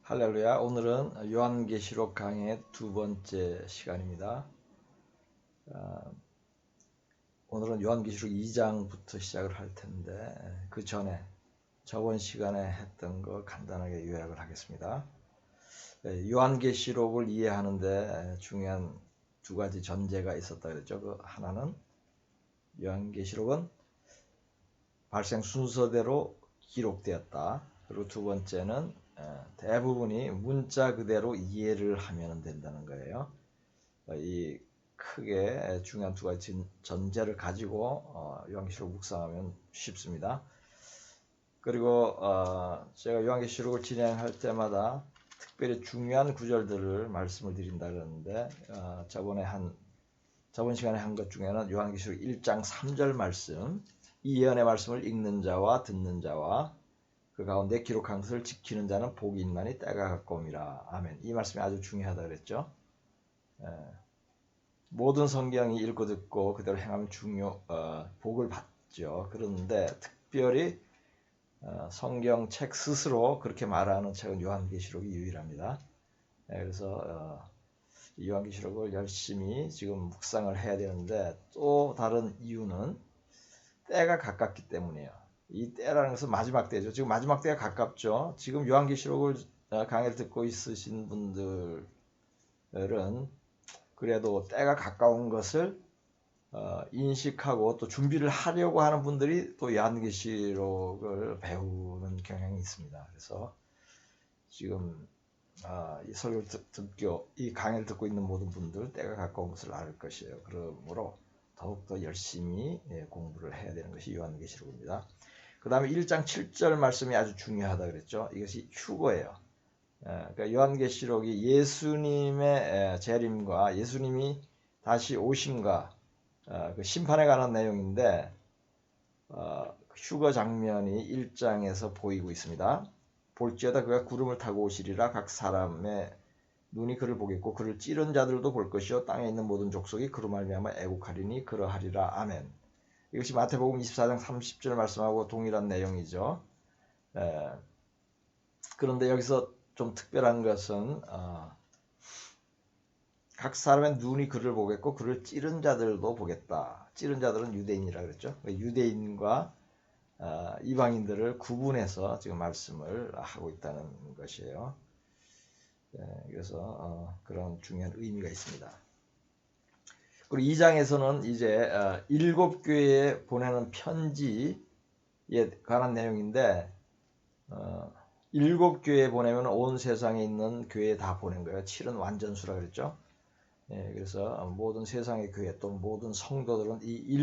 할렐루야. 오늘은 요한계시록 강의 두 번째 시간입니다. 오늘은 요한계시록 2장부터 시작을 할 텐데 그 전에 저번 시간에 했던 거 간단하게 요약을 하겠습니다. 요한계시록을 이해하는데 중요한 두 가지 전제가 있었다 그랬죠. 그 하나는 요한계시록은 발생 순서대로 기록되었다. 그리고 두 번째는 대부분이 문자 그대로 이해를 하면 된다는 거예요. 이 크게 중요한 두 가지 전제를 가지고 요한계시록 묵상하면 쉽습니다. 그리고 제가 요한계시록을 진행할 때마다 특별히 중요한 구절들을 말씀을 드린다 그러는데 저번 시간에 한 것 중에는 요한계시록 1장 3절 말씀, 이 예언의 말씀을 읽는 자와 듣는 자와 그 가운데 기록한 것을 지키는 자는 복이 있나니 때가 가까움이라. 아멘. 이 말씀이 아주 중요하다 그랬죠. 모든 성경이 읽고 듣고 그대로 행하면 복을 받죠. 그런데 특별히 성경 책 스스로 그렇게 말하는 책은 요한계시록이 유일합니다. 그래서 요한계시록을 열심히 지금 묵상을 해야 되는데 또 다른 이유는 때가 가깝기 때문이에요. 이 때라는 것은 마지막 때죠. 지금 마지막 때가 가깝죠. 지금 요한계시록을 강의를 듣고 있으신 분들은 그래도 때가 가까운 것을 인식하고 또 준비를 하려고 하는 분들이 또 요한계시록을 배우는 경향이 있습니다. 그래서 지금 이 설교를 듣고 이 강의를 듣고 있는 모든 분들 때가 가까운 것을 알 것이에요. 그러므로 더욱더 열심히 공부를 해야 되는 것이 요한계시록입니다. 그 다음에 1장 7절 말씀이 아주 중요하다 그랬죠. 이것이 휴거예요. 그러니까 요한계시록이 예수님의 재림과 예수님이 다시 오심과 그 심판에 관한 내용인데 휴거 장면이 1장에서 보이고 있습니다. 볼지어다 그가 구름을 타고 오시리라. 각 사람의 눈이 그를 보겠고 그를 찌른 자들도 볼 것이요 땅에 있는 모든 족속이 그로 말미암아 애국하리니 그러하리라. 아멘. 이것이 마태복음 24장 30절 말씀하고 동일한 내용이죠. 그런데 여기서 좀 특별한 것은 각 사람의 눈이 그를 보겠고 그를 찌른 자들도 보겠다. 찌른 자들은 유대인이라 그랬죠. 유대인과 이방인들을 구분해서 지금 말씀을 하고 있다는 것이에요. 그래서 그런 중요한 의미가 있습니다. 그리고 2장에서는 이제 7교회에 보내는 편지에 관한 내용인데 7교회에 보내면 온 세상에 있는 교회에 다 보낸 거예요. 7은 완전수라 그랬죠. 그래서 모든 세상의 교회 또 모든 성도들은 이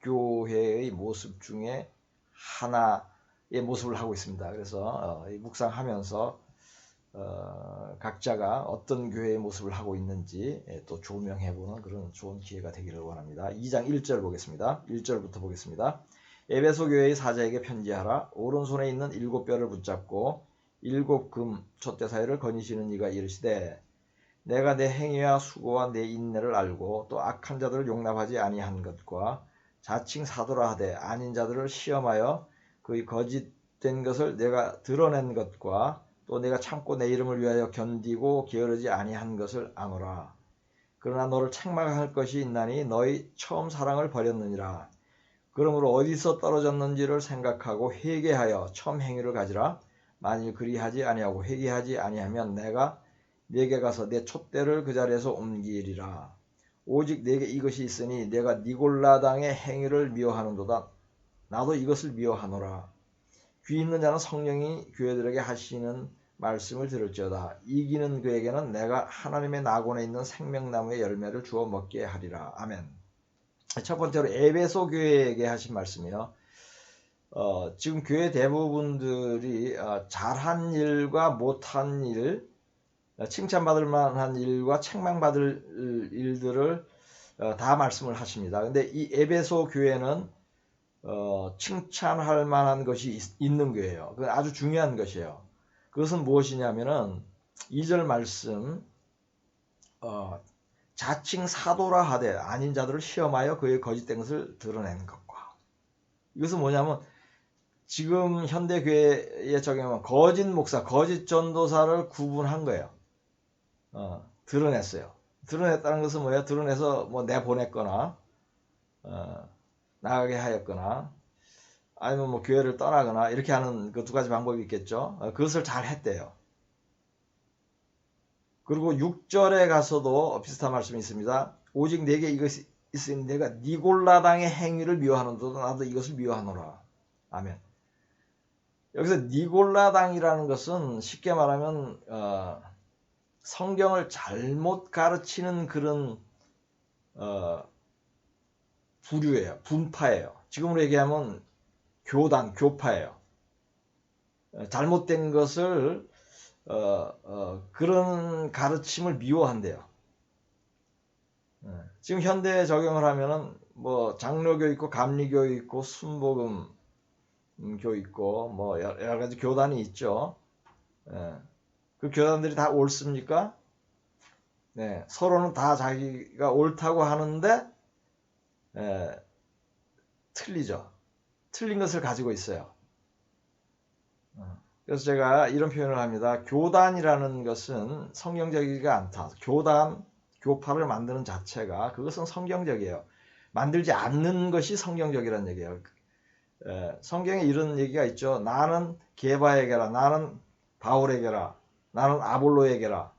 7교회의 모습 중에 하나의 모습을 하고 있습니다. 그래서 묵상하면서 각자가 어떤 교회의 모습을 하고 있는지 또 조명해보는 그런 좋은 기회가 되기를 원합니다. 2장 1절 보겠습니다. 1절부터 보겠습니다. 에베소 교회의 사자에게 편지하라. 오른손에 있는 7뼈를 붙잡고 7금 촛대 사이를 거니시는 이가 이르시되 내가 내 행위와 수고와 내 인내를 알고 또 악한 자들을 용납하지 아니한 것과 자칭 사도라 하되 아닌 자들을 시험하여 그의 거짓된 것을 내가 드러낸 것과 또 내가 참고 내 이름을 위하여 견디고 게으르지 아니한 것을 아노라. 그러나 너를 책망할 것이 있나니 너희 처음 사랑을 버렸느니라. 그러므로 어디서 떨어졌는지를 생각하고 회개하여 처음 행위를 가지라. 만일 그리하지 아니하고 회개하지 아니하면 내가 네게 가서 내 촛대를 그 자리에서 옮기리라. 오직 내게 이것이 있으니 내가 니골라당의 행위를 미워하는도다. 나도 이것을 미워하노라. 귀 있는 자는 성령이 교회들에게 하시는 말씀을 들을지어다. 이기는 그에게는 내가 하나님의 낙원에 있는 생명나무의 열매를 주어 먹게 하리라. 아멘. 첫 번째로 에베소 교회에게 하신 말씀이요. 지금 교회 대부분들이 잘한 일과 못한 일, 칭찬받을 만한 일과 책망받을 일들을 다 말씀을 하십니다. 근데 이 에베소 교회는 칭찬할 만한 것이 있는 교회예요. 그건 아주 중요한 것이에요. 그것은 무엇이냐면은 2절 말씀 자칭 사도라 하되 아닌 자들을 시험하여 그의 거짓된 것을 드러내는 것과 이것은 뭐냐면 지금 현대교회에 적용하면 거짓 목사, 거짓 전도사를 구분한 거예요. 드러냈어요. 드러냈다는 것은 뭐예요? 드러내서 뭐 내보냈거나 나가게 하였거나 아니면 뭐 교회를 떠나거나 이렇게 하는 그 두 가지 방법이 있겠죠. 그것을 잘 했대요. 그리고 6절에 가서도 비슷한 말씀이 있습니다. 오직 내게 이것이 있으니 내가 니골라당의 행위를 미워하는도다 나도 이것을 미워하노라. 아멘. 여기서 니골라당이라는 것은 쉽게 말하면 성경을 잘못 가르치는 그런 부류예요. 분파예요. 지금으로 얘기하면 교단, 교파예요. 잘못된 것을 그런 가르침을 미워한대요. 지금 현대에 적용을 하면은 뭐 장로교 있고 감리교 있고 순복음 교 있고 뭐 여러 가지 교단이 있죠. 그 교단들이 다 옳습니까? 네, 서로는 다 자기가 옳다고 하는데 틀리죠. 틀린 것을 가지고 있어요. 그래서 제가 이런 표현을 합니다. 교단이라는 것은 성경적이지가 않다. 교단, 교파를 만드는 자체가 그것은 성경적이에요. 만들지 않는 것이 성경적이라는 얘기예요. 성경에 이런 얘기가 있죠. 나는 게바에게라, 나는 바울에게라, 나는 아볼로에게라.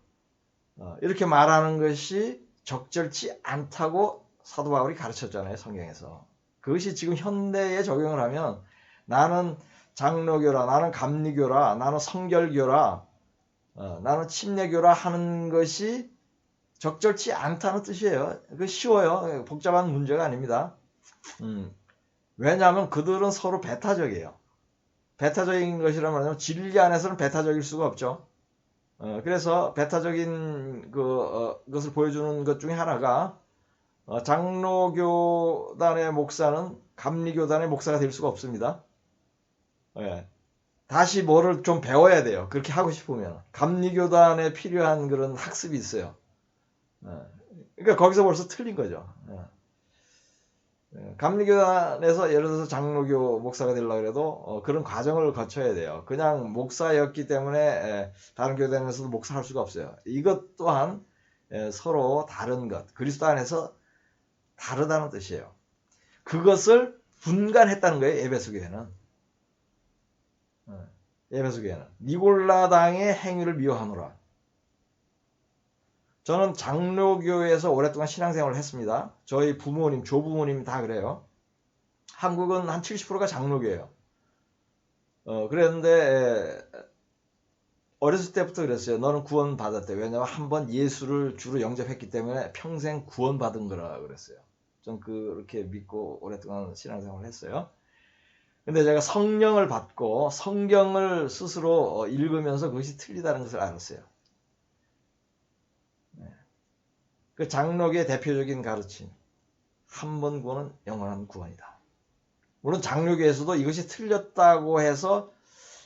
이렇게 말하는 것이 적절치 않다고 사도 바울이 가르쳤잖아요. 성경에서. 그것이 지금 현대에 적용을 하면 나는 장로교라, 나는 감리교라, 나는 성결교라, 나는 침례교라 하는 것이 적절치 않다는 뜻이에요. 그 쉬워요. 복잡한 문제가 아닙니다. 왜냐하면 그들은 서로 배타적이에요. 배타적인 것이란 말이면 진리 안에서는 배타적일 수가 없죠. 그래서 배타적인 것을 보여주는 것 중에 하나가 장로교단의 목사는 감리교단의 목사가 될 수가 없습니다. 다시 뭐를 좀 배워야 돼요. 그렇게 하고 싶으면. 감리교단에 필요한 그런 학습이 있어요. 그러니까 거기서 벌써 틀린 거죠. 감리교단에서 예를 들어서 장로교 목사가 되려고 해도 그런 과정을 거쳐야 돼요. 그냥 목사였기 때문에 다른 교단에서도 목사할 수가 없어요. 이것 또한 서로 다른 것, 그리스도 안에서 다르다는 뜻이에요. 그것을 분간했다는 거예요. 에베소 교회는. 에베소 교회는 니골라당의 행위를 미워하노라. 저는 장로교에서 오랫동안 신앙생활을 했습니다. 저희 부모님, 조부모님 다 그래요. 한국은 한 70%가 장로교예요. 그랬는데 어렸을 때부터 그랬어요. 너는 구원 받았대. 왜냐하면 한번 예수를 주로 영접했기 때문에 평생 구원 받은 거라 그랬어요. 전 그렇게 믿고 오랫동안 신앙생활을 했어요. 근데 제가 성령을 받고 성경을 스스로 읽으면서 그것이 틀리다는 것을 알았어요. 그 장로교의 대표적인 가르침. 한 번 구원은 영원한 구원이다. 물론 장로교에서도 이것이 틀렸다고 해서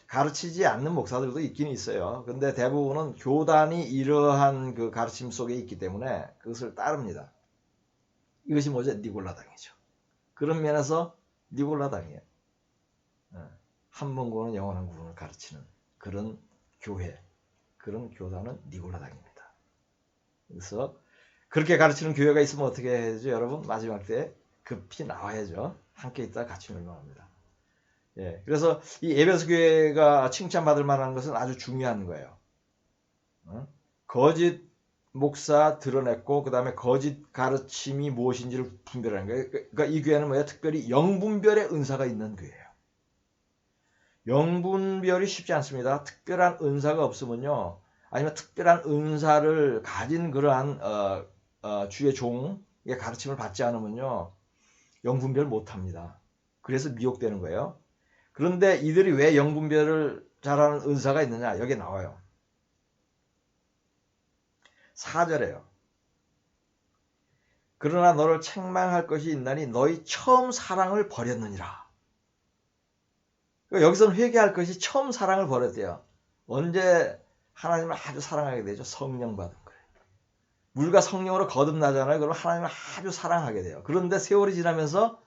가르치지 않는 목사들도 있긴 있어요. 근데 대부분은 교단이 이러한 그 가르침 속에 있기 때문에 그것을 따릅니다. 이것이 뭐죠? 니골라당이죠. 그런 면에서 니골라당이에요. 한 번 구원은 영원한 구원을 가르치는 그런 교회, 그런 교단은 니골라당입니다. 그래서 그렇게 가르치는 교회가 있으면 어떻게 해야죠? 여러분 마지막 때 급히 나와야죠. 함께 있다가 같이 멸망합니다. 그래서 이 에베소 교회가 칭찬받을 만한 것은 아주 중요한 거예요. 거짓 목사 드러냈고 그 다음에 거짓 가르침이 무엇인지를 분별하는 거예요. 그러니까 이 교회는 뭐예요? 특별히 영분별의 은사가 있는 교회예요. 영분별이 쉽지 않습니다. 특별한 은사가 없으면요. 아니면 특별한 은사를 가진 그러한 주의 종의 가르침을 받지 않으면요. 영분별 못합니다. 그래서 미혹되는 거예요. 그런데 이들이 왜 영분별을 잘하는 은사가 있느냐? 여기 나와요. 4절에요. 그러나 너를 책망할 것이 있나니 너희 처음 사랑을 버렸느니라. 여기서는 회개할 것이 처음 사랑을 버렸대요. 언제 하나님을 아주 사랑하게 되죠? 성령 받은 거예요. 물과 성령으로 거듭나잖아요. 그럼 하나님을 아주 사랑하게 돼요. 그런데 세월이 지나면서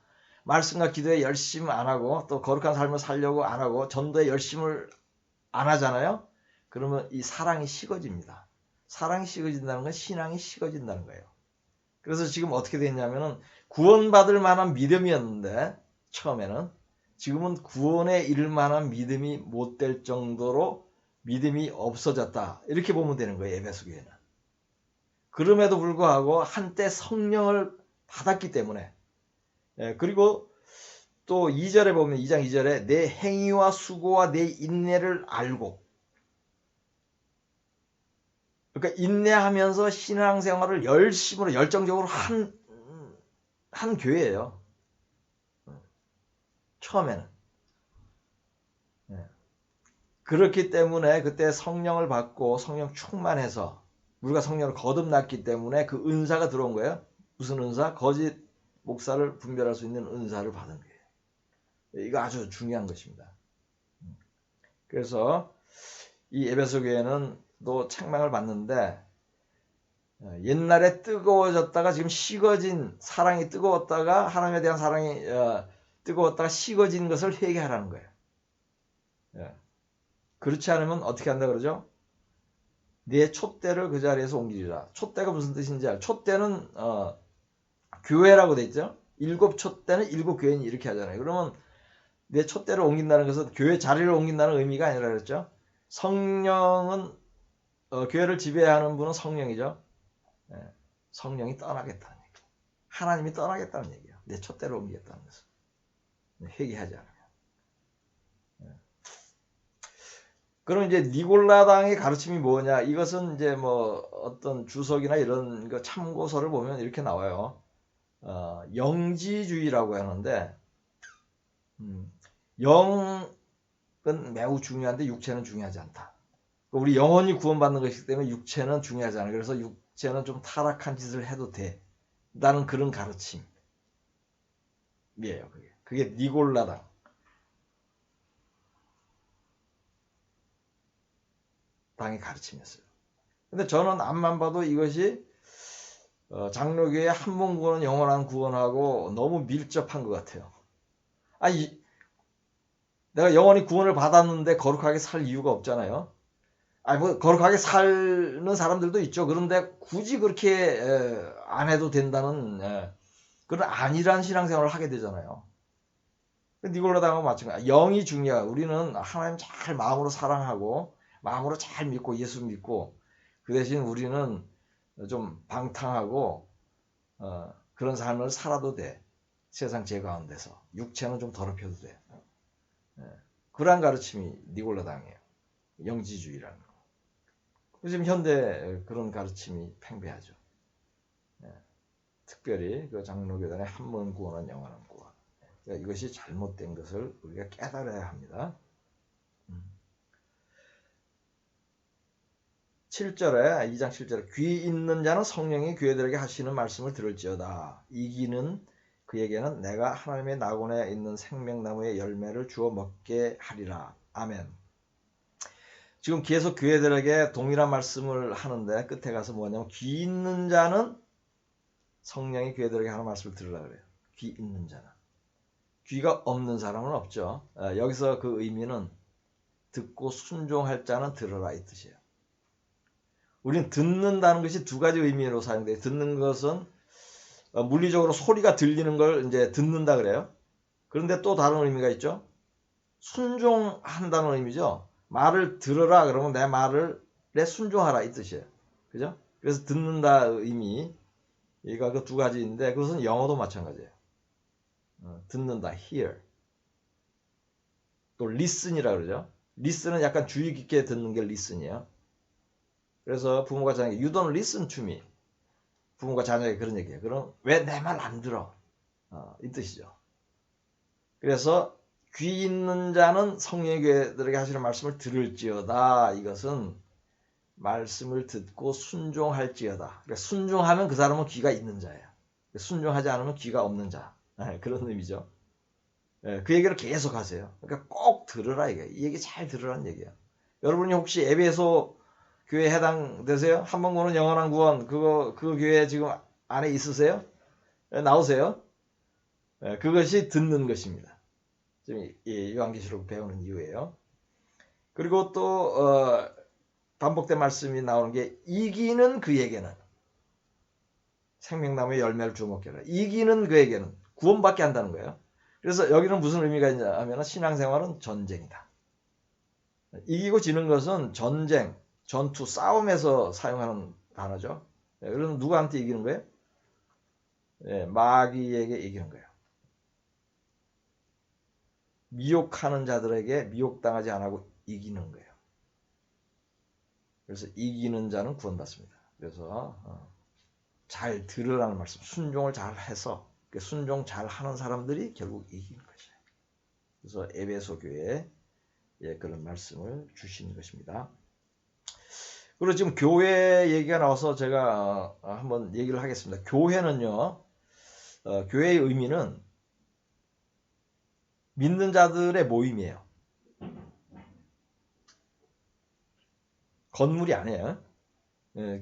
말씀과 기도에 열심 안 하고 또 거룩한 삶을 살려고 안 하고 전도에 열심을 안 하잖아요. 그러면 이 사랑이 식어집니다. 사랑이 식어진다는 건 신앙이 식어진다는 거예요. 그래서 지금 어떻게 됐냐면은 구원받을 만한 믿음이었는데 처음에는 지금은 구원에 이를 만한 믿음이 못 될 정도로 믿음이 없어졌다. 이렇게 보면 되는 거예요. 에베소 교회는. 그럼에도 불구하고 한때 성령을 받았기 때문에 그리고 또 2절에 보면 2장 2절에 내 행위와 수고와 내 인내를 알고 그러니까 인내하면서 신앙생활을 열심으로 열정적으로 한 교회예요. 처음에는. 그렇기 때문에 그때 성령을 받고 성령 충만해서 우리가 성령을 거듭났기 때문에 그 은사가 들어온 거예요. 무슨 은사? 거짓 목사를 분별할 수 있는 은사를 받은 거예요. 이거 아주 중요한 것입니다. 그래서 이 에베소 교회는 또 책망을 받는데 옛날에 뜨거워졌다가 지금 식어진 사랑이 뜨거웠다가 하나님에 대한 사랑이 뜨거웠다가 식어진 것을 회개하라는 거예요. 그렇지 않으면 어떻게 한다 그러죠? 네 촛대를 그 자리에서 옮기리라. 촛대가 무슨 뜻인지 알죠? 촛대는 교회라고 돼 있죠. 7촛대는 7교회니 이렇게 하잖아요. 그러면 내 촛대를 옮긴다는 것은 교회 자리를 옮긴다는 의미가 아니라 그랬죠. 성령은 교회를 지배하는 분은 성령이죠. 성령이 떠나겠다는 얘기. 하나님이 떠나겠다는 얘기예요. 내 촛대를 옮기겠다는 것은. 회개하지 않으면. 그럼 이제 니골라당의 가르침이 뭐냐? 이것은 이제 뭐 어떤 주석이나 이런 거 참고서를 보면 이렇게 나와요. 영지주의라고 하는데 영은 매우 중요한데 육체는 중요하지 않다. 우리 영혼이 구원받는 것이기 때문에 육체는 중요하지 않아요. 그래서 육체는 좀 타락한 짓을 해도 돼. 라는 그런 가르침이에요. 그게 니골라당. 당의 가르침이었어요. 근데 저는 앞만 봐도 이것이 장로교의 한 번 구원은 영원한 구원하고 너무 밀접한 것 같아요. 아니 내가 영원히 구원을 받았는데 거룩하게 살 이유가 없잖아요. 아니 뭐 거룩하게 사는 사람들도 있죠. 그런데 굳이 그렇게 안 해도 된다는 그런 안일한 신앙생활을 하게 되잖아요. 니골라당하고 마찬가지야. 영이 중요해. 우리는 하나님 잘 마음으로 사랑하고 마음으로 잘 믿고 예수 믿고 그 대신 우리는 좀 방탕하고 그런 삶을 살아도 돼. 세상 죄 가운데서. 육체는 좀 더럽혀도 돼. 그러한 가르침이 니골라당이에요. 영지주의라는 거. 요즘 현대 그런 가르침이 팽배하죠. 특별히 그 장로교단의 한 번 구원은 영원한 구원. 그러니까 이것이 잘못된 것을 우리가 깨달아야 합니다. 7절에 2장 7절에 귀 있는 자는 성령이 교회들에게 하시는 말씀을 들을지어다. 이기는 그에게는 내가 하나님의 낙원에 있는 생명나무의 열매를 주어 먹게 하리라. 아멘. 지금 계속 교회들에게 동일한 말씀을 하는데 끝에 가서 뭐냐면 귀 있는 자는 성령이 교회들에게 하는 말씀을 들으라 그래요. 귀 있는 자는. 귀가 없는 사람은 없죠. 여기서 그 의미는 듣고 순종할 자는 들으라 이 뜻이에요. 우리는 듣는다는 것이 두 가지 의미로 사용돼요. 듣는 것은 물리적으로 소리가 들리는 걸 이제 듣는다 그래요. 그런데 또 다른 의미가 있죠. 순종한다는 의미죠. 말을 들으라 그러면 내 말을 내 순종하라 이 뜻이에요. 그죠? 그래서 듣는다 의미 얘가 그 두 가지인데 그것은 영어도 마찬가지예요. 듣는다 hear. 또 listen이라 그러죠. listen은 약간 주의 깊게 듣는 게 listen이에요. 그래서 부모가 자녀에게 you don't listen to me. 부모가 자녀에게 그런 얘기해요. 그럼 왜 내 말 안 들어? 이 뜻이죠. 그래서 귀 있는 자는 성령의 교회들에게 하시는 말씀을 들을지어다. 이것은 말씀을 듣고 순종할지어다. 그러니까 순종하면 그 사람은 귀가 있는 자예요. 순종하지 않으면 귀가 없는 자. 그런 의미죠. 그 얘기를 계속 하세요. 그러니까 꼭 들으라 이게. 이 얘기 잘 들으라는 얘기예요. 여러분이 혹시 에베소 교회에 해당되세요? 한 번 구원은 영원한 구원 그 교회 지금 안에 있으세요? 나오세요? 그것이 듣는 것입니다. 지금 요한계시록 배우는 이유예요. 그리고 또 반복된 말씀이 나오는 게 이기는 그에게는 생명나무의 열매를 주먹게 하라. 이기는 그에게는 구원받게 한다는 거예요. 그래서 여기는 무슨 의미가 있냐 하면 신앙생활은 전쟁이다. 이기고 지는 것은 전쟁, 전투, 싸움에서 사용하는 단어죠. 그러면 누구한테 이기는 거예요? 마귀에게 이기는 거예요. 미혹하는 자들에게 미혹당하지 않고 이기는 거예요. 그래서 이기는 자는 구원받습니다. 그래서 잘 들으라는 말씀, 순종을 잘 해서 순종 잘 하는 사람들이 결국 이기는 것이에요. 그래서 에베소 교회에 그런 말씀을 주시는 것입니다. 그리고 지금 교회 얘기가 나와서 제가 한번 얘기를 하겠습니다. 교회는요, 교회의 의미는 믿는 자들의 모임이에요. 건물이 아니에요.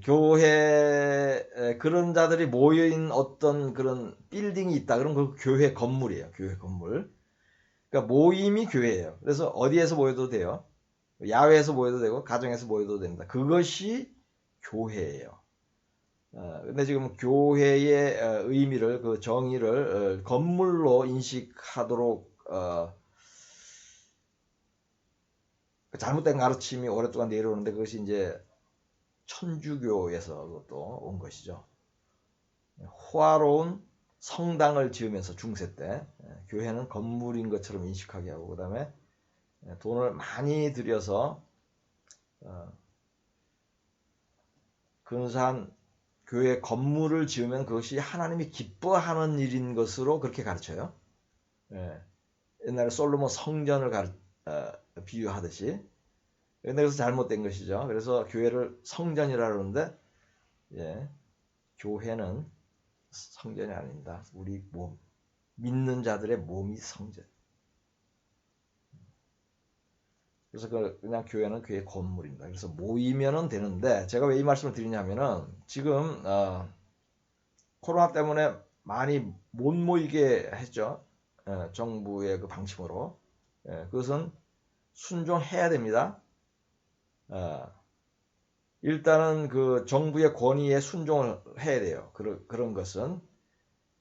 교회 그런 자들이 모여있는 어떤 그런 빌딩이 있다. 그럼 그 교회 건물이에요. 교회 건물. 그러니까 모임이 교회예요. 그래서 어디에서 모여도 돼요. 야외에서 모여도 되고 가정에서 모여도 됩니다. 그것이 교회예요. 근데 지금 교회의 의미를 그 정의를 건물로 인식하도록 잘못된 가르침이 오랫동안 내려오는데 그것이 이제 천주교에서 그것도 온 것이죠. 호화로운 성당을 지으면서 중세 때 교회는 건물인 것처럼 인식하게 하고 그 다음에 돈을 많이 들여서 근사한 교회 건물을 지으면 그것이 하나님이 기뻐하는 일인 것으로 그렇게 가르쳐요. 옛날에 솔로몬 성전을 비유하듯이. 근데 그래서 잘못된 것이죠. 그래서 교회를 성전이라 그러는데 교회는 성전이 아닙니다. 우리 몸, 믿는 자들의 몸이 성전. 그래서 그냥 교회는 교회 건물입니다. 그래서 모이면은 되는데 제가 왜 이 말씀을 드리냐면은 지금 코로나 때문에 많이 못 모이게 했죠. 정부의 그 방침으로. 그것은 순종해야 됩니다. 일단은 그 정부의 권위에 순종을 해야 돼요. 그런 것은.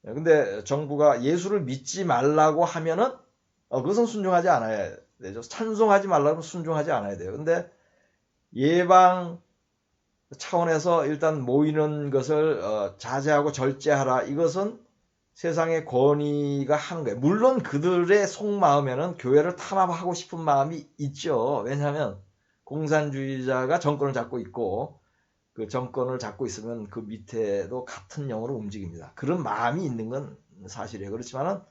근데 정부가 예수를 믿지 말라고 하면은 그것은 순종하지 않아야 되죠. 찬송하지 말라고 순종하지 않아야 돼요. 근데 예방 차원에서 일단 모이는 것을 자제하고 절제하라. 이것은 세상의 권위가 하는 거예요. 물론 그들의 속마음에는 교회를 탄압하고 싶은 마음이 있죠. 왜냐하면 공산주의자가 정권을 잡고 있고 그 정권을 잡고 있으면 그 밑에도 같은 영으로 움직입니다. 그런 마음이 있는 건 사실이에요. 그렇지만은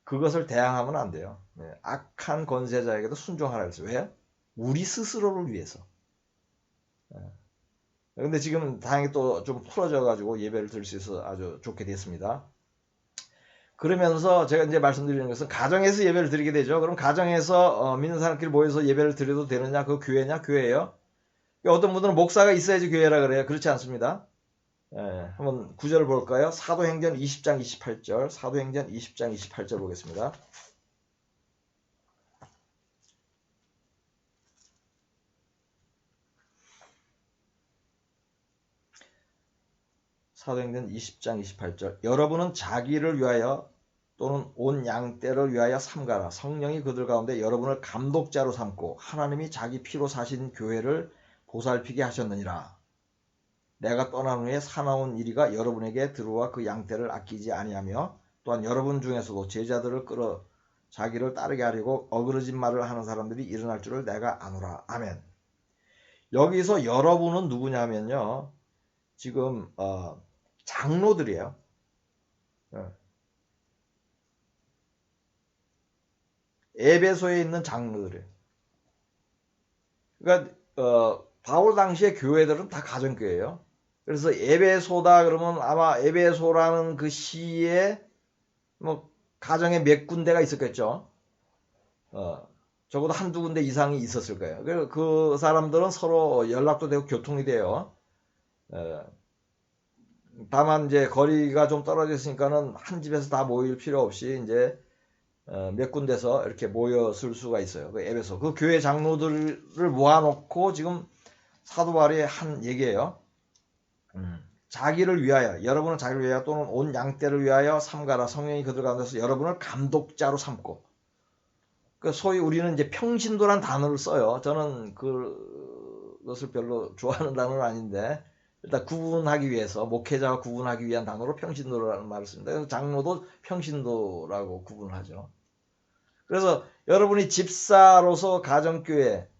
그것을 대항하면 안 돼요. 악한 권세자에게도 순종하라 그랬어요. 왜? 우리 스스로를 위해서. 근데 지금 다행히 또 좀 풀어져 가지고 예배를 드릴 수 있어서 아주 좋게 됐습니다. 그러면서 제가 이제 말씀드리는 것은 가정에서 예배를 드리게 되죠. 그럼 가정에서 믿는 사람끼리 모여서 예배를 드려도 되느냐? 그거 교회냐? 교회예요. 어떤 분들은 목사가 있어야지 교회라 그래요. 그렇지 않습니다. 한번 구절을 볼까요? 사도행전 20장 28절, 사도행전 20장 28절 보겠습니다. 사도행전 20장 28절. 여러분은 자기를 위하여 또는 온 양떼를 위하여 삼가라. 성령이 그들 가운데 여러분을 감독자로 삼고 하나님이 자기 피로 사신 교회를 보살피게 하셨느니라. 내가 떠난 후에 사나운 이리가 여러분에게 들어와 그 양떼를 아끼지 아니하며 또한 여러분 중에서도 제자들을 끌어 자기를 따르게 하려고 어그러진 말을 하는 사람들이 일어날 줄을 내가 아노라. 아멘. 여기서 여러분은 누구냐면요. 지금 장로들이에요. 에베소에 있는 장로들이에요. 그러니까 바울 당시의 교회들은 다 가정교회예요. 그래서 에베소다 그러면 아마 에베소라는 그 시에 뭐 가정에 몇 군데가 있었겠죠. 적어도 한두 군데 이상이 있었을 거예요. 그래서 그 사람들은 서로 연락도 되고 교통이 돼요. 다만 이제 거리가 좀 떨어져 있으니까는 한 집에서 다 모일 필요 없이 이제 몇 군데서 이렇게 모였을 수가 있어요. 그 에베소 그 교회 장로들을 모아놓고 지금 사도 바울이 한 얘기예요. 자기를 위하여, 여러분은 자기를 위하여 또는 온 양떼를 위하여 삼가라. 성령이 그들 가운데서 여러분을 감독자로 삼고. 그 소위 우리는 이제 평신도란 단어를 써요. 저는 그것을 별로 좋아하는 단어는 아닌데 일단 구분하기 위해서, 목회자와 구분하기 위한 단어로 평신도라는 말을 씁니다. 그래서 장로도 평신도라고 구분하죠. 그래서 여러분이 집사로서 가정교회,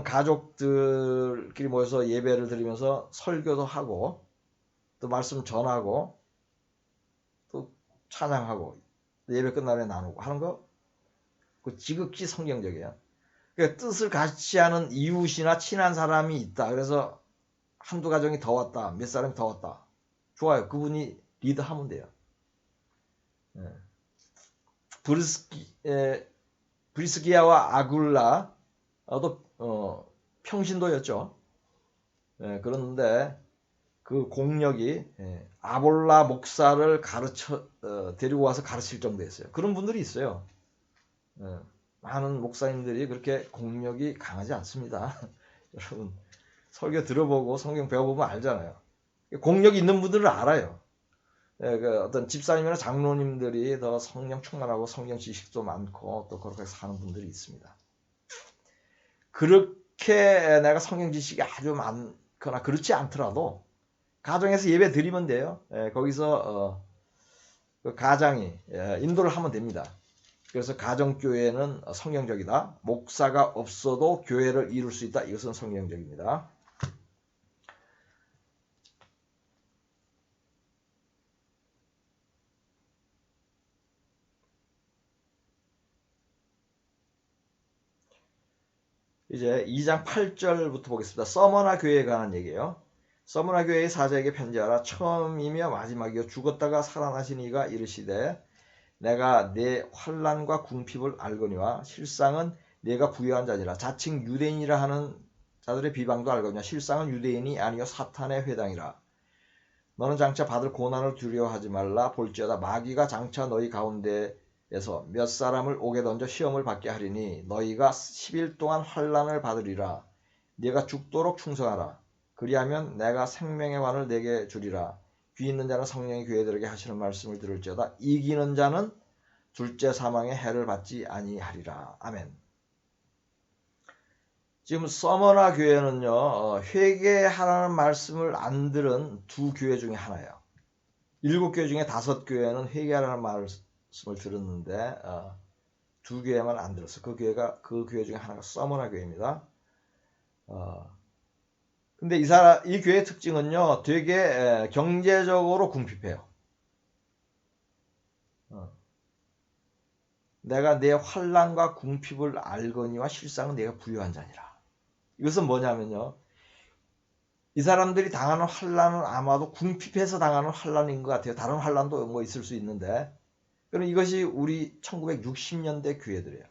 가족들끼리 모여서 예배를 드리면서 설교도 하고 또 말씀 전하고 또 찬양하고 예배 끝나면 나누고 하는 거 그 지극히 성경적이에요. 그러니까 뜻을 같이 하는 이웃이나 친한 사람이 있다. 그래서 한두 가정이 더 왔다. 몇 사람이 더 왔다. 좋아요. 그분이 리드하면 돼요. 브리스기아와 아굴라도 평신도였죠. 그런데 그 공력이 아볼라 목사를 데리고 와서 가르칠 정도였어요. 그런 분들이 있어요. 많은 목사님들이 그렇게 공력이 강하지 않습니다. 여러분 설교 들어보고 성경 배워보면 알잖아요. 공력이 있는 분들은 알아요. 그 어떤 집사님이나 장로님들이 더 성령 충만하고 성경 지식도 많고 또 그렇게 사는 분들이 있습니다. 그렇게 내가 성경 지식이 아주 많거나 그렇지 않더라도 가정에서 예배 드리면 돼요. 거기서 그 가장이 인도를 하면 됩니다. 그래서 가정교회는 성경적이다. 목사가 없어도 교회를 이룰 수 있다. 이것은 성경적입니다. 이제 2장 8절부터 보겠습니다. 서머나 교회에 관한 얘기예요. 서머나 교회의 사자에게 편지하라. 처음이며 마지막이요 죽었다가 살아나신 이가 이르시되 내가 내 환난과 궁핍을 알거니와 실상은 내가 부유한 자니라. 자칭 유대인이라 하는 자들의 비방도 알거니와 실상은 유대인이 아니요 사탄의 회당이라. 너는 장차 받을 고난을 두려워하지 말라. 볼지어다 마귀가 장차 너희 가운데에서 몇 사람을 옥에 던져 시험을 받게 하리니 너희가 10일 동안 환난을 받으리라. 네가 죽도록 충성하라. 그리하면 내가 생명의 관을 내게 주리라. 귀 있는 자는 성령이 교회들에게 하시는 말씀을 들을지어다. 이기는 자는 둘째 사망의 해를 받지 아니하리라. 아멘. 지금 서머나 교회는요. 회개하라는 말씀을 안 들은 두 교회 중에 하나예요. 7교회 중에 5교회는 회개하라는 말씀을 들었는데 두 교회만 안 들었어요. 그 교회 중에 하나가 서머나 교회입니다. 근데 이 교회의 특징은요, 되게 경제적으로 궁핍해요. 내가 내 환난과 궁핍을 알거니와 실상은 내가 부유한 자니라. 이것은 뭐냐면요, 이 사람들이 당하는 환난은 아마도 궁핍해서 당하는 환난인 것 같아요. 다른 환난도 뭐 있을 수 있는데, 그럼 이것이 우리 1960년대 교회들이에요.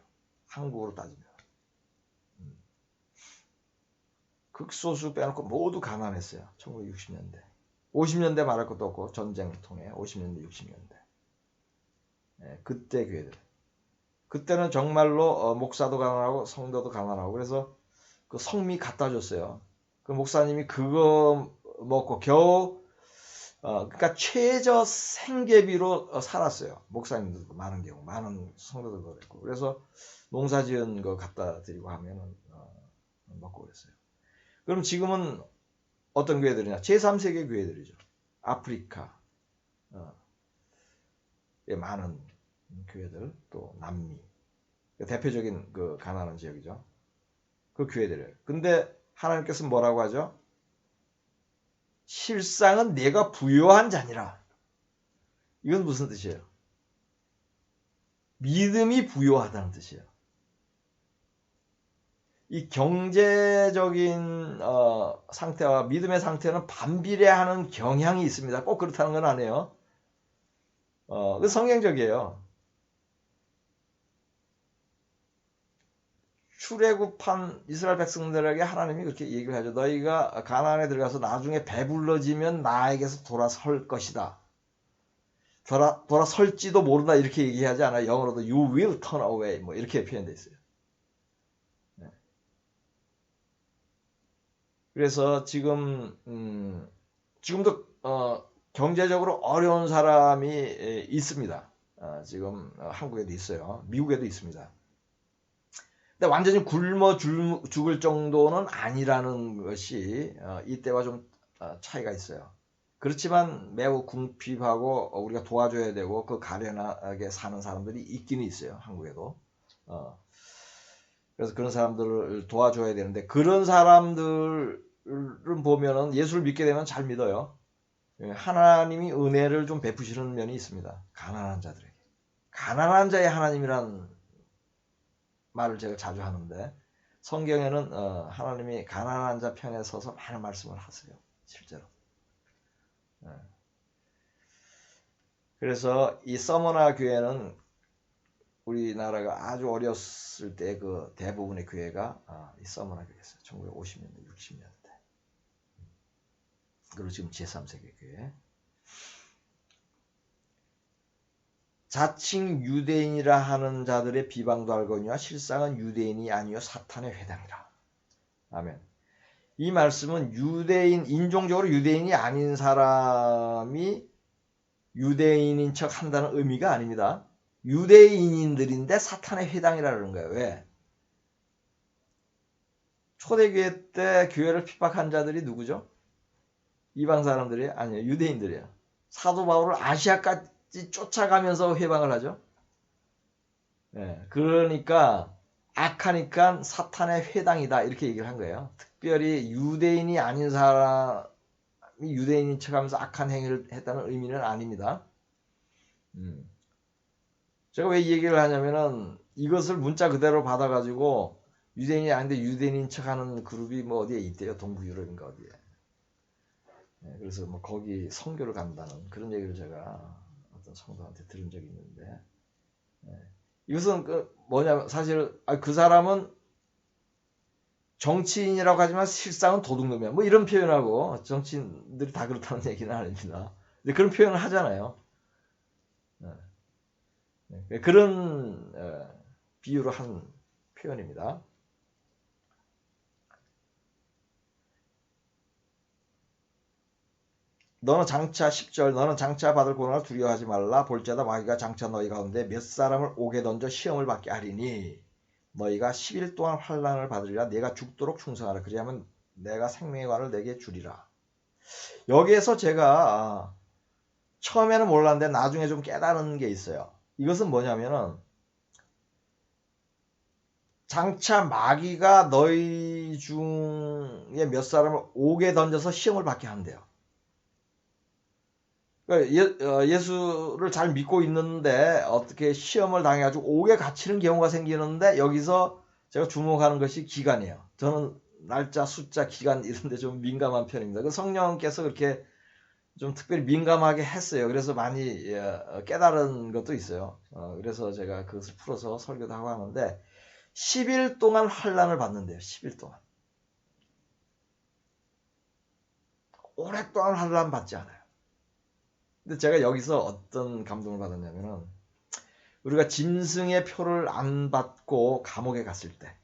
한국으로 따지면. 극소수 빼놓고 모두 가난했어요. 1960년대. 50년대 말할 것도 없고 전쟁을 통해 50년대, 60년대. 그때 교회들. 그때는 정말로 목사도 가난하고 성도도 가난하고 그래서 그 성미 갖다 줬어요. 그 목사님이 그거 먹고 겨우 그러니까 최저 생계비로 살았어요. 목사님들도 많은 경우, 많은 성도들도 그랬고 그래서 농사지은 거 갖다 드리고 하면은 먹고 그랬어요. 그럼 지금은 어떤 교회들이냐? 제3세계 교회들이죠. 아프리카, 많은 교회들, 또 남미, 대표적인 그 가난한 지역이죠. 그 교회들이에요. 근데 하나님께서 뭐라고 하죠? 실상은 내가 부요한 자니라. 이건 무슨 뜻이에요? 믿음이 부요하다는 뜻이에요. 이 경제적인 상태와 믿음의 상태는 반비례하는 경향이 있습니다. 꼭 그렇다는 건 아니에요. 성경적이에요. 출애굽한 이스라엘 백성들에게 하나님이 그렇게 얘기를 하죠. 너희가 가나안에 들어가서 나중에 배불러지면 나에게서 돌아설 것이다. 돌아설지도 모른다 이렇게 얘기하지 않아요. 영어로도 you will turn away 뭐 이렇게 표현되어 있어요. 네. 그래서 지금도 경제적으로 어려운 사람이 있습니다. 지금 한국에도 있어요. 미국에도 있습니다. 근데 완전히 굶어 죽을 정도는 아니라는 것이 이때와 좀 차이가 있어요. 그렇지만 매우 궁핍하고 우리가 도와줘야 되고 그 가련하게 사는 사람들이 있기는 있어요. 한국에도. 그래서 그런 사람들을 도와줘야 되는데 그런 사람들은 보면은 예수를 믿게 되면 잘 믿어요. 하나님이 은혜를 좀 베푸시는 면이 있습니다. 가난한 자들에게. 가난한 자의 하나님이란 말을 제가 자주 하는데 성경에는 하나님이 가난한 자 편에 서서 많은 말씀을 하세요. 실제로. 그래서 이 서머나 교회는 우리나라가 아주 어렸을 때 그 대부분의 교회가 이 서머나 교회였어요. 1950년대, 60년대. 그리고 지금 제3세계 교회. 자칭 유대인이라 하는 자들의 비방도 알거니와 실상은 유대인이 아니요 사탄의 회당이라. 아멘. 이 말씀은 유대인, 인종적으로 유대인이 아닌 사람이 유대인인 척 한다는 의미가 아닙니다. 유대인인들인데 사탄의 회당이라는 거예요. 왜? 초대교회 때 교회를 핍박한 자들이 누구죠? 이방 사람들이 아니에요. 유대인들이에요. 사도 바울을 아시아까지 쫓아가면서 회방을 하죠. 네, 그러니까 악하니까 사탄의 회당이다 이렇게 얘기를 한 거예요. 특별히 유대인이 아닌 사람이 유대인인 척하면서 악한 행위를 했다는 의미는 아닙니다. 제가 왜 이 얘기를 하냐면은 이것을 문자 그대로 받아가지고 유대인이 아닌데 유대인인 척하는 그룹이 뭐 어디에 있대요. 동부 유럽인가 어디에. 네, 그래서 뭐 거기 선교를 간다는 그런 얘기를 제가 어떤 성도한테 들은 적이 있는데 네. 이것은 뭐냐면 사실 그 사람은 정치인이라고 하지만 실상은 도둑놈이야. 뭐 이런 표현하고 정치인들이 다 그렇다는 얘기는 아닙니다. 근데 그런 표현을 하잖아요. 네. 그런 비유로 한 표현입니다. 너는 장차 10절 너는 장차 받을 고난을 두려워하지 말라. 볼지어다 마귀가 장차 너희 가운데 몇 사람을 옥에 던져 시험을 받게 하리니 너희가 10일 동안 환난을 받으리라. 내가 죽도록 충성하라. 그리하면 내가 생명의 관을 내게 주리라. 여기에서 제가 처음에는 몰랐는데 나중에 좀 깨달은 게 있어요. 이것은 뭐냐면은 장차 마귀가 너희 중에 몇 사람을 옥에 던져서 시험을 받게 한대요. 그러니까 예수를 잘 믿고 있는데 어떻게 시험을 당해가지고 옥에 갇히는 경우가 생기는데 여기서 제가 주목하는 것이 기간이에요. 저는 날짜, 숫자, 기간 이런 데 좀 민감한 편입니다. 그 성령께서 그렇게 좀 특별히 민감하게 했어요. 그래서 많이 깨달은 것도 있어요. 그래서 제가 그것을 풀어서 설교도 하고 하는데 10일 동안 환난을 받는데요. 10일 동안. 오랫동안 환난 받지 않아요. 근데 제가 여기서 어떤 감동을 받았냐면은 우리가 짐승의 표를 안 받고 감옥에 갔을 때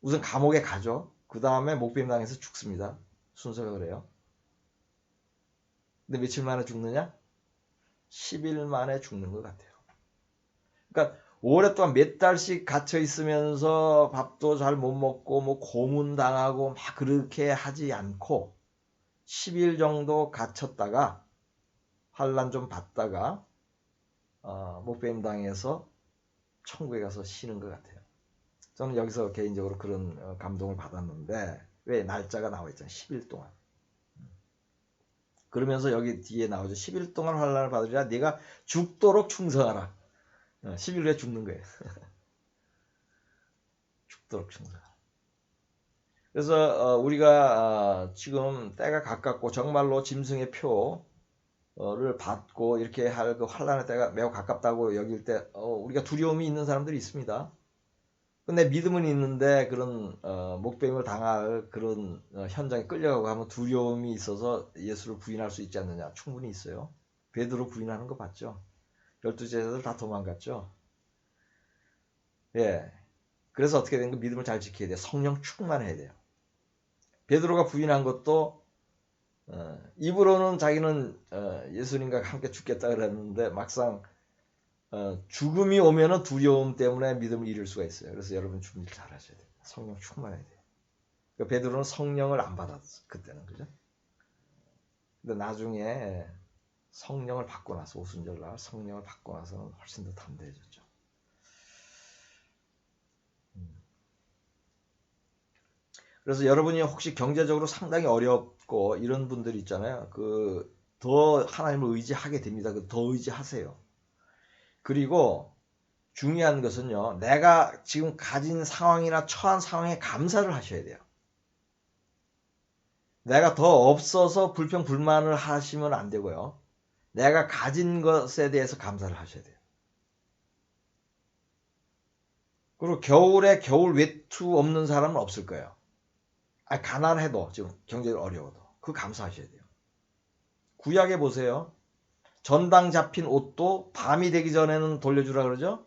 우선 감옥에 가죠. 그 다음에 목뱀 당해서 죽습니다. 순서가 그래요. 근데 며칠 만에 죽느냐? 10일 만에 죽는 것 같아요. 그러니까 오랫동안 몇 달씩 갇혀 있으면서 밥도 잘 못 먹고 뭐 고문당하고 막 그렇게 하지 않고 10일 정도 갇혔다가 환난 좀 받다가 목뱀 당해서 천국에 가서 쉬는 것 같아요. 저는 여기서 개인적으로 그런 감동을 받았는데 왜 날짜가 나와 있잖아요. 10일 동안. 그러면서 여기 뒤에 나오죠. 10일 동안 환난을 받으리라. 네가 죽도록 충성하라. 10일 후에 죽는 거예요. 죽도록 충성하라. 그래서 우리가 지금 때가 가깝고 정말로 짐승의 표를 받고 이렇게 할 그 환난의 때가 매우 가깝다고 여길 때 우리가 두려움이 있는 사람들이 있습니다. 근데 믿음은 있는데 그런 목배임을 당할 그런 현장에 끌려가고 하면 두려움이 있어서 예수를 부인할 수 있지 않느냐? 충분히 있어요. 베드로 부인하는 거 봤죠? 12제자들 다 도망갔죠? 예. 그래서 어떻게 된 거 믿음을 잘 지켜야 돼요. 성령 충만해야 돼요. 베드로가 부인한 것도 입으로는 자기는 예수님과 함께 죽겠다 그랬는데 막상 죽음이 오면은 두려움 때문에 믿음을 잃을 수가 있어요. 그래서 여러분 준비를 잘 하셔야 돼요. 성령 충만해야 돼요. 그러니까 베드로는 성령을 안 받았어. 그때는. 그죠? 근데 나중에 성령을 받고 나서 오순절날 성령을 받고 나서는 훨씬 더 담대해졌죠. 그래서 여러분이 혹시 경제적으로 상당히 어렵고 이런 분들 있잖아요. 더 하나님을 의지하게 됩니다. 더 의지하세요. 그리고 중요한 것은요. 내가 지금 가진 상황이나 처한 상황에 감사를 하셔야 돼요. 내가 더 없어서 불평불만을 하시면 안 되고요. 내가 가진 것에 대해서 감사를 하셔야 돼요. 그리고 겨울에 겨울 외투 없는 사람은 없을 거예요. 가난해도 지금 경제가 어려워도 그 감사하셔야 돼요. 구약에 보세요. 전당 잡힌 옷도 밤이 되기 전에는 돌려주라 그러죠.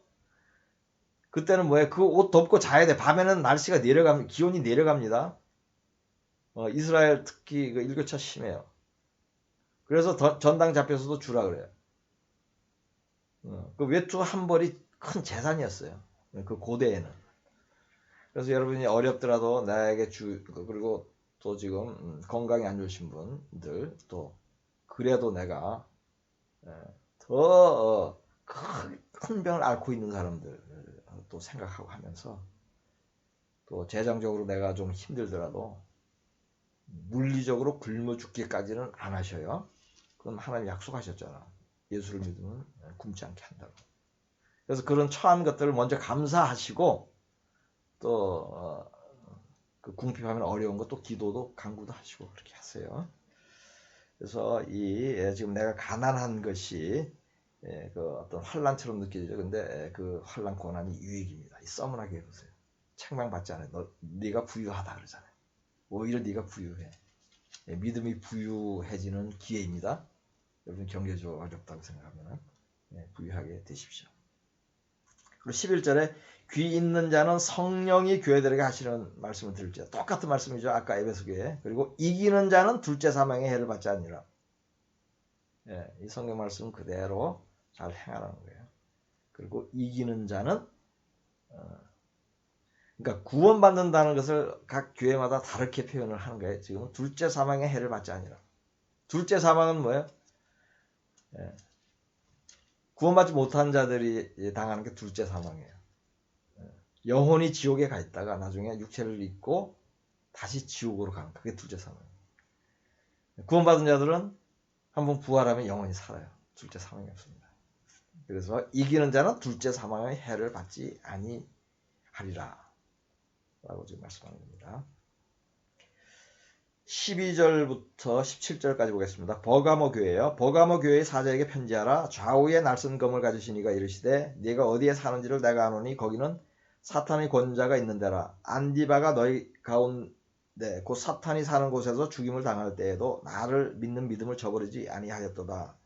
그때는 뭐예요? 그 옷 덮고 자야 돼. 밤에는 날씨가 내려갑니다. 기온이 내려갑니다. 이스라엘 특히 그 일교차 심해요. 그래서 전당 잡혀서도 주라 그래요. 그 외투 한 벌이 큰 재산이었어요. 그 고대에는. 그래서 여러분이 어렵더라도 나에게 그리고 또 지금 건강이 안 좋으신 분들 또 그래도 내가 더 큰 병을 앓고 있는 사람들 또 생각하고 하면서 또 재정적으로 내가 좀 힘들더라도 물리적으로 굶어 죽기까지는 안 하셔요. 그건 하나님 약속하셨잖아. 예수를 믿으면 굶지 않게 한다고. 그래서 그런 처한 것들을 먼저 감사하시고 또 그 궁핍하면 어려운 것도 기도도 간구도 하시고 그렇게 하세요. 그래서 지금 내가 가난한 것이 그 어떤 환란처럼 느껴지죠. 근데 그 환란 고난이 유익입니다. 서문하게 해보세요. 책망받지 않아요. 네가 부유하다 그러잖아요. 오히려 네가 부유해. 믿음이 부유해지는 기회입니다. 여러분 경제적으로 어렵다고 생각하면 부유하게 되십시오. 그리고 11절에 귀 있는 자는 성령이 교회들에게 하시는 말씀을 들을지어다. 똑같은 말씀이죠. 아까 에베소 교회. 그리고 이기는 자는 둘째 사망의 해를 받지 않니라. 이 성경 말씀 그대로 잘 행하라는 거예요. 그리고 이기는 자는 그러니까 구원받는다는 것을 각 교회마다 다르게 표현을 하는 거예요. 지금은 둘째 사망의 해를 받지 않니라. 둘째 사망은 뭐예요? 구원받지 못한 자들이 당하는 게 둘째 사망이에요. 영혼이 지옥에 가 있다가 나중에 육체를 입고 다시 지옥으로 가는 그게 둘째 사망이에요. 구원받은 자들은 한번 부활하면 영원히 살아요. 둘째 사망이 없습니다. 그래서 이기는 자는 둘째 사망의 해를 받지 아니하리라 라고 지금 말씀하는 겁니다. 12절부터 17절까지 보겠습니다. 버가모 교회요. 버가모 교회의 사자에게 편지하라. 좌우에 날선 검을 가지신 이가 이르시되 네가 어디에 사는지를 내가 아노니 거기는 사탄의 권자가 있는 데라. 안디바가 너희 가운데 곧 사탄이 사는 곳에서 죽임을 당할 때에도 나를 믿는 믿음을 저버리지 아니하였도다.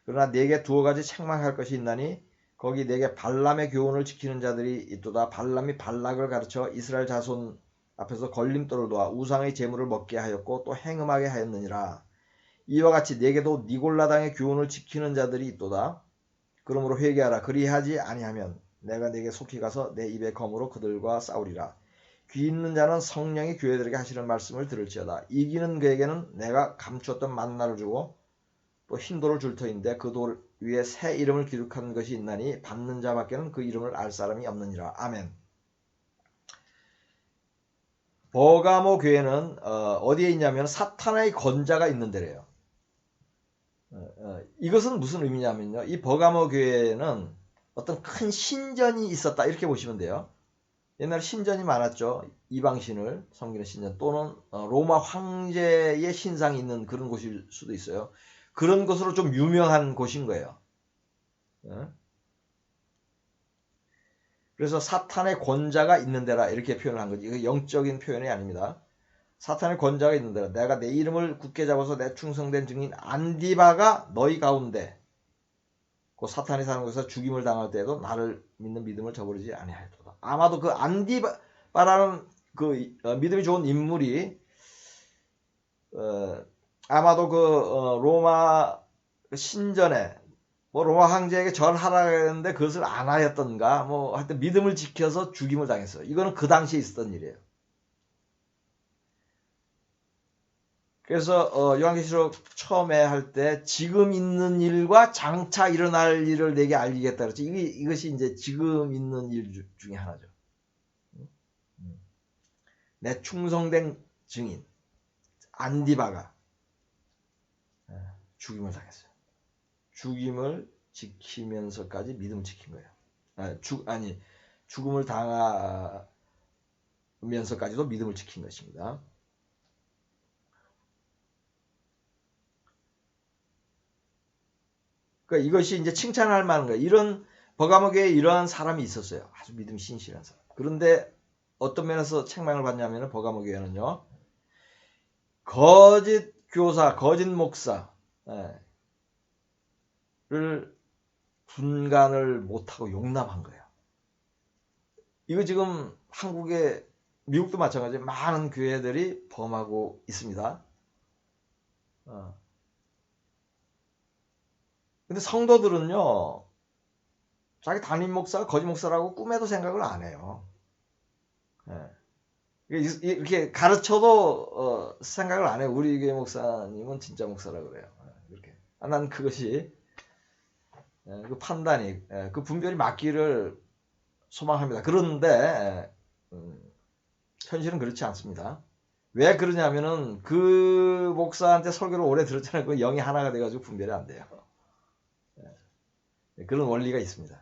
그러나 네게 두어 가지 책망할 것이 있나니 거기 네게 발람의 교훈을 지키는 자들이 있도다. 발람이 발락을 가르쳐 이스라엘 자손 앞에서 걸림돌을 놓아 우상의 제물을 먹게 하였고 또 행음하게 하였느니라. 이와 같이 네게도 니골라당의 교훈을 지키는 자들이 있도다. 그러므로 회개하라. 그리하지 아니하면 내가 네게 속히 가서 내 입의 검으로 그들과 싸우리라. 귀 있는 자는 성령이 교회들에게 하시는 말씀을 들을지어다. 이기는 그에게는 내가 감추었던 만나를 주고 또 흰 돌을 줄 터인데 그 돌 위에 새 이름을 기록한 것이 있나니 받는 자밖에는 그 이름을 알 사람이 없느니라. 아멘. 버가모 교회는 어디에 있냐면 사탄의 권자가 있는 데래요. 이것은 무슨 의미냐면요. 이 버가모 교회는 어떤 큰 신전이 있었다 이렇게 보시면 돼요. 옛날에 신전이 많았죠. 이방신을 섬기는 신전 또는 로마 황제의 신상이 있는 그런 곳일 수도 있어요. 그런 것으로 좀 유명한 곳인 거예요. 그래서 사탄의 권자가 있는 데라 이렇게 표현을 한 거지. 이거 영적인 표현이 아닙니다. 사탄의 권자가 있는 데라 내가 내 이름을 굳게 잡아서 내 충성된 증인 안디바가 너희 가운데 그 사탄이 사는 곳에서 죽임을 당할 때에도 나를 믿는 믿음을 저버리지 아니하였도다. 아마도 그 안디바라는 그 믿음이 좋은 인물이 아마도 로마 신전에 뭐 로마 황제에게 절하라 했는데 그것을 안 하였던가 뭐 하여튼 믿음을 지켜서 죽임을 당했어요. 이거는 그 당시에 있었던 일이에요. 그래서 요한계시록 처음에 할 때 지금 있는 일과 장차 일어날 일을 내게 알리겠다 그랬죠. 이것이 이제 지금 있는 일 중에 하나죠. 내 충성된 증인 안디바가 죽임을 당했어요. 죽임을 지키면서까지 믿음을 지킨 거예요. 죽음을 당하면서까지도 믿음을 지킨 것입니다. 그러니까 이것이 이제 칭찬할 만한 거예요. 이런 버가모교에 이러한 사람이 있었어요. 아주 믿음이 신실한 사람. 그런데 어떤 면에서 책망을 받냐면 버가모교회는요. 거짓 교사, 거짓 목사를 분간을 못하고 용납한 거예요. 이거 지금 한국에 미국도 마찬가지예요. 많은 교회들이 범하고 있습니다. 근데 성도들은요. 자기 담임 목사가 거짓 목사라고 꿈에도 생각을 안 해요. 이렇게 가르쳐도 생각을 안 해요. 우리 교회 목사님은 진짜 목사라고 그래요. 이렇게. 난 그것이 그 판단이 그 분별이 맞기를 소망합니다. 그런데 현실은 그렇지 않습니다. 왜 그러냐면은 그 목사한테 설교를 오래 들었잖아요. 그 영이 하나가 돼가지고 분별이 안 돼요. 그런 원리가 있습니다.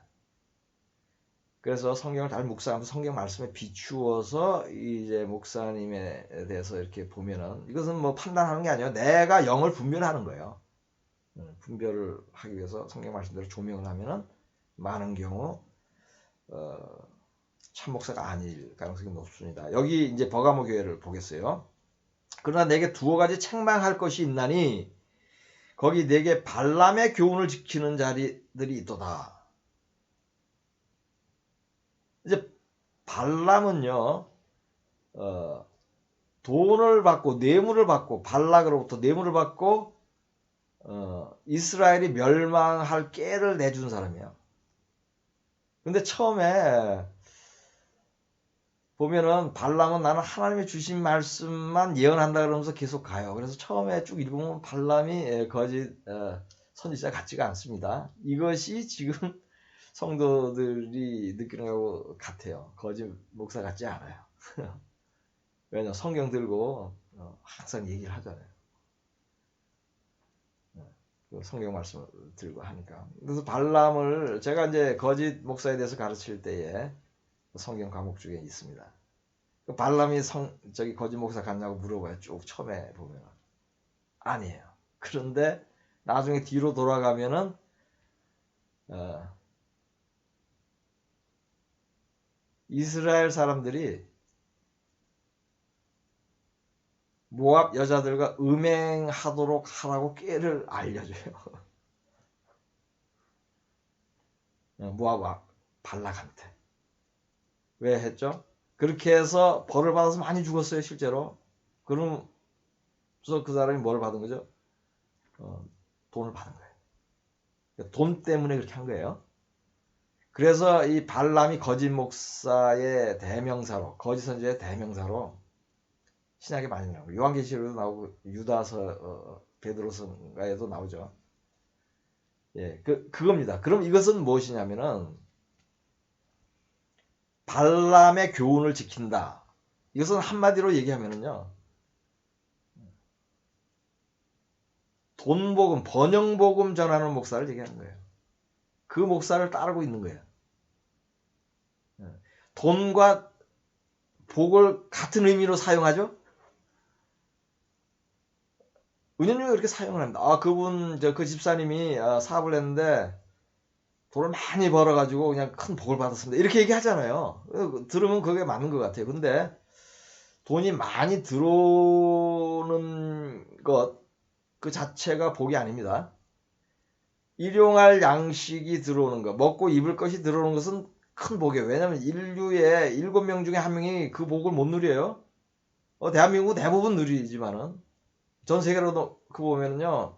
그래서 성경을 잘 묵상하면서 성경 말씀에 비추어서 이제 목사님에 대해서 이렇게 보면은 이것은 뭐 판단하는 게 아니에요. 내가 영을 분별하는 거예요. 분별을 하기 위해서 성경 말씀대로 조명을 하면은 많은 경우 참 목사가 아닐 가능성이 높습니다. 여기 이제 버가모 교회를 보겠어요. 그러나 내게 두어 가지 책망할 것이 있나니 거기 내게 발람의 교훈을 지키는 자리들이 있도다. 이제 발람은요, 돈을 받고 뇌물을 받고 발락으로부터 뇌물을 받고 이스라엘이 멸망할 깨를 내준 사람이에요. 근데 처음에 보면은 발람은 나는 하나님이 주신 말씀만 예언한다 그러면서 계속 가요. 그래서 처음에 쭉 읽으면 발람이 거짓 선지자 같지가 않습니다. 이것이 지금 성도들이 느끼는 것 같아요. 거짓 목사 같지 않아요. 왜냐 성경 들고 항상 얘기를 하잖아요. 성경 말씀을 들고 하니까. 그래서 발람을 제가 이제 거짓 목사에 대해서 가르칠 때에 성경 과목 중에 있습니다. 발람이 저기 거짓 목사 갔냐고 물어봐요. 쭉 처음에 보면 아니에요. 그런데 나중에 뒤로 돌아가면은 이스라엘 사람들이 모압 여자들과 음행하도록 하라고 깨를 알려줘요. 모압 발락한테. 왜 했죠? 그렇게 해서 벌을 받아서 많이 죽었어요, 실제로. 그러면서 그 사람이 뭘 받은 거죠? 돈을 받은 거예요. 돈 때문에 그렇게 한 거예요. 그래서 이 발람이 거짓 목사의 대명사로, 거짓 선지자의 대명사로 신약에 많이 나오고, 요한계시록에도 나오고, 유다서, 베드로서가에도 나오죠. 예, 그겁니다. 그럼 이것은 무엇이냐면은, 발람의 교훈을 지킨다. 이것은 한마디로 얘기하면은요, 돈복음, 번영복음 전하는 목사를 얘기하는 거예요. 그 목사를 따르고 있는 거예요. 돈과 복을 같은 의미로 사용하죠? 은연중에 그렇게 사용을 합니다. 그분, 그 집사님이 사업을 했는데 돈을 많이 벌어가지고 그냥 큰 복을 받았습니다. 이렇게 얘기하잖아요. 들으면 그게 맞는 것 같아요. 근데 돈이 많이 들어오는 것 그 자체가 복이 아닙니다. 일용할 양식이 들어오는 것, 먹고 입을 것이 들어오는 것은 큰 복이에요. 왜냐하면 인류의 7명 중에 1명이 그 복을 못 누려요. 대한민국 대부분 누리지만은 전 세계로도 그 보면은요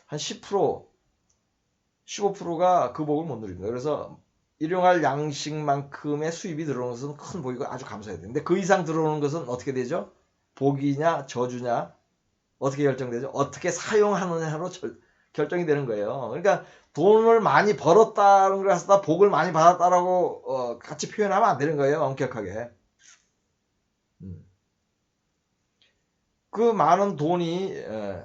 한 10%, 15%가 그 복을 못 누립니다. 그래서 일용할 양식만큼의 수입이 들어오는 것은 큰 복이고 아주 감사해야 되는데 그 이상 들어오는 것은 어떻게 되죠? 복이냐 저주냐 어떻게 결정되죠? 어떻게 사용하느냐로 결정이 되는 거예요. 그러니까 돈을 많이 벌었다는 걸 갖다 복을 많이 받았다라고 같이 표현하면 안 되는 거예요. 엄격하게. 그 많은 돈이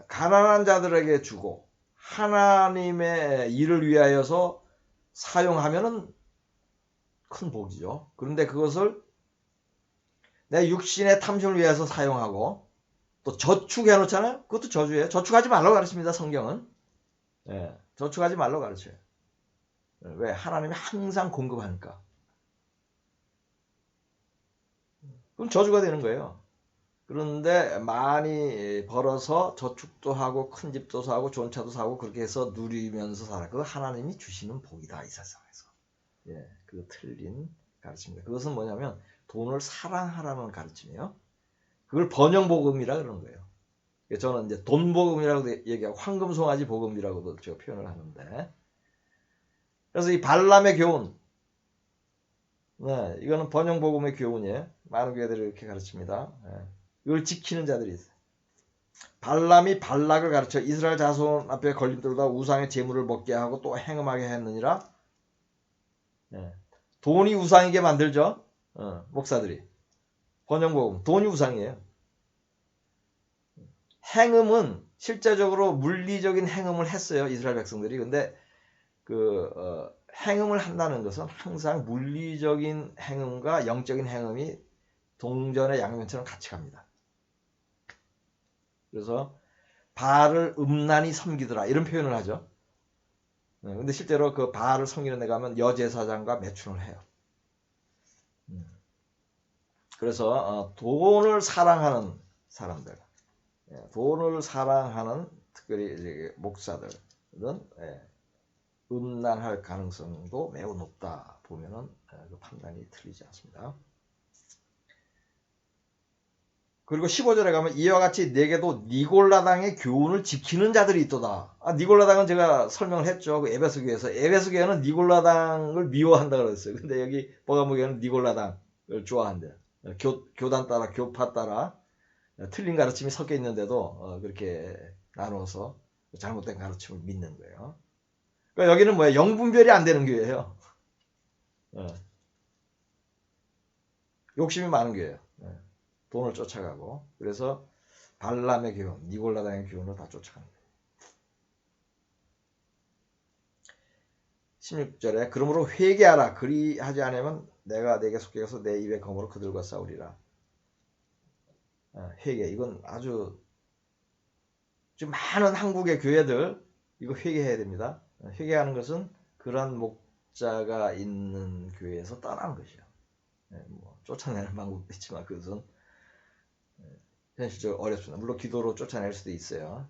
가난한 자들에게 주고 하나님의 일을 위하여서 사용하면은 큰 복이죠. 그런데 그것을 내 육신의 탐심을 위해서 사용하고 또 저축해 놓잖아요. 그것도 저주예요. 저축하지 말라고 가르칩니다. 성경은. 저축하지 말라고 가르쳐요. 왜? 하나님이 항상 공급하니까. 그럼 저주가 되는 거예요. 그런데 많이 벌어서 저축도 하고 큰 집도 사고 좋은 차도 사고 그렇게 해서 누리면서 살아. 그거 하나님이 주시는 복이다 이 세상에서. 그거 틀린 가르침입니다. 그것은 뭐냐면 돈을 사랑하라는 가르침이에요. 그걸 번영복음이라 그러는 거예요. 저는 이제 돈복음이라고 얘기하고 황금송아지 복음이라고도 제가 표현을 하는데 그래서 이 발람의 교훈 이거는 번영복음의 교훈이에요. 많은 교회들이 이렇게 가르칩니다. 이걸 지키는 자들이 있어요. 발람이 발락을 가르쳐 이스라엘 자손 앞에 걸림돌다 우상의 제물을 먹게 하고 또 행음하게 했느니라. 돈이 우상이게 만들죠. 목사들이. 번영복음 돈이 우상이에요. 행음은 실제적으로 물리적인 행음을 했어요. 이스라엘 백성들이. 근데 행음을 한다는 것은 항상 물리적인 행음과 영적인 행음이 동전의 양면처럼 같이 갑니다. 그래서 바알을 음란히 섬기더라 이런 표현을 하죠. 근데 실제로 그 바알을 섬기는 데 가면 여제사장과 매춘을 해요. 그래서 돈을 사랑하는 사람들, 돈을 사랑하는 특별히 목사들은 음란할 가능성도 매우 높다 보면은 그 판단이 틀리지 않습니다. 그리고 15절에 가면 이와 같이 내게도 니골라당의 교훈을 지키는 자들이 있도다. 니골라당은 제가 설명을 했죠. 그 에베소 교회에서. 에베소 교회는 니골라당을 미워한다 그랬어요. 근데 여기 버가모 교회는 니골라당을 좋아한대요. 교단 따라, 교파 따라 틀린 가르침이 섞여 있는데도 그렇게 나눠서 잘못된 가르침을 믿는 거예요. 그러니까 여기는 뭐예요? 영분별이 안 되는 교회예요. 욕심이 많은 교회예요. 돈을 쫓아가고 그래서 발람의 교훈, 니골라당의 교훈을 다 쫓아가는 거예요. 16절에 그러므로 회개하라. 그리하지 않으면 내가 내게 속해서 내 입의 검으로 그들과 싸우리라. 회개. 이건 아주 지금 많은 한국의 교회들 이거 회개해야 됩니다. 회개하는 것은 그러한 목자가 있는 교회에서 떠나는 것이에요. 뭐 쫓아내는 방법도 있지만 그것은 현실적으로 어렵습니다. 물론 기도로 쫓아낼 수도 있어요.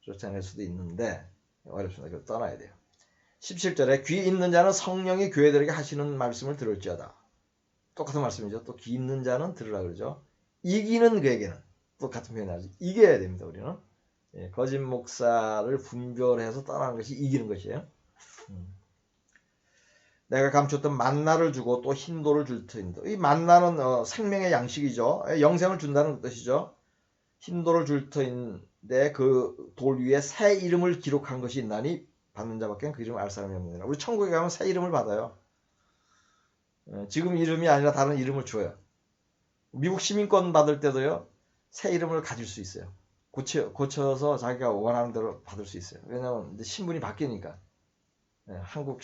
쫓아낼 수도 있는데 어렵습니다. 그래서 떠나야 돼요. 17절에 귀 있는 자는 성령이 교회들에게 하시는 말씀을 들을지어다. 똑같은 말씀이죠. 또 귀 있는 자는 들으라 그러죠. 이기는 그에게는 똑같은 표현을 하죠. 이겨야 됩니다. 우리는. 거짓 목사를 분별해서 떠나는 것이 이기는 것이에요. 내가 감췄던 만나를 주고 또 흰돌을 줄 터인다. 이 만나는 생명의 양식이죠. 영생을 준다는 뜻이죠. 흰돌을 줄 터인데 그 돌 위에 새 이름을 기록한 것이 있나니 받는 자밖에 그 이름을 알 사람이 없느니라. 우리 천국에 가면 새 이름을 받아요. 지금 이름이 아니라 다른 이름을 줘요. 미국 시민권 받을 때도요. 새 이름을 가질 수 있어요. 고쳐서 자기가 원하는 대로 받을 수 있어요. 왜냐하면 이제 신분이 바뀌니까. 한국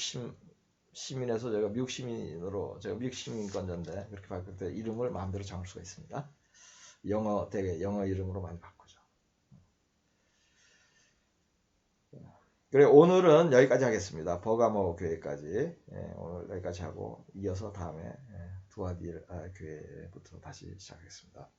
시민에서 제가 미국 시민으로 제가 미국 시민권자인데 그렇게 바꿀 때 이름을 마음대로 정할 수가 있습니다. 되게 영어 이름으로 많이 바꾸죠. 그래 오늘은 여기까지 하겠습니다. 버가모 교회까지 오늘 여기까지 하고 이어서 다음에 두아딜 교회부터 다시 시작하겠습니다.